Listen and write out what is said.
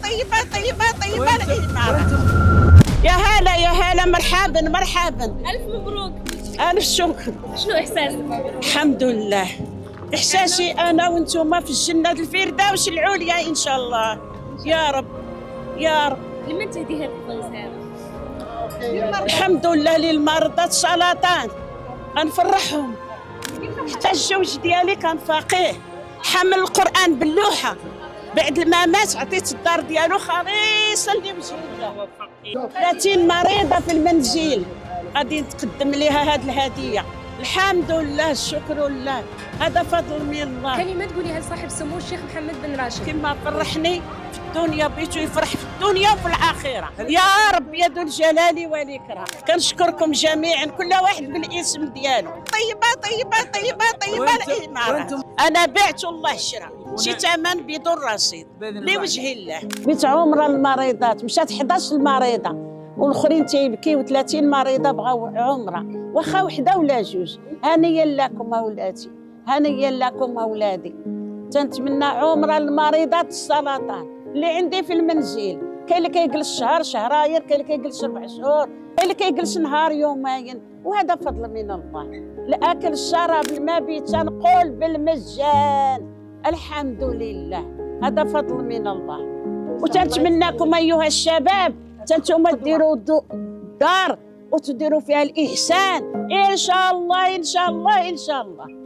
طيبة الإمارة. يا هلا يا هلا، مرحبا مرحبا. ألف مبروك. ألف شكر. شنو إحساسك؟ الحمد لله. إحساسي أنا وأنتم في الجنة الفردوس العليا إن شاء الله. يا رب يا رب. لمن تهدي هذه الرسالة؟ الحمد لله للمرضى السرطان، غنفرحهم. حتى الزوج ديالي كان فقيه، حمل القرآن باللوحة، بعد ما مات عطيت الدار ديالو خالصة لوجه الله. 30 مريضة في المنزل غادي نتقدم لها هذه الهدية. الحمد لله الشكر لله، هذا فضل من الله. كلمة تقوليها لصاحب السمو الشيخ محمد بن راشد؟ كما فرحني في الدنيا بغيتو يفرح في الدنيا وفي الآخرة يا رب يا ذو الجلال والإكرام. كنشكركم جميعا كل واحد بالاسم ديالو. طيبة الإمارة. أنا بعت والله شرا، شي ثمن بدون رصيد لوجه الله. بيت عمرة للمريضات، مشات 11 مريضة والاخرين تيبكيو، 30 مريضه بغاو عمره، واخا وحده ولا جوج. هنيا لكم اولادي، هنيا لكم اولادي. تنتمنى عمره للمريضات السرطان اللي عندي في المنزل. كاين اللي كيجلس شهر شهراير، كاين اللي كيجلس 4 شهور، كاين اللي كيجلس نهار يومين، وهذا فضل من الله. الاكل الشراب المبيت تنقول بالمجان، الحمد لله، هذا فضل من الله. وتنتمناكم ايها الشباب تنتوما ديروا دار وتديروا فيها الإحسان إن شاء الله إن شاء الله إن شاء الله.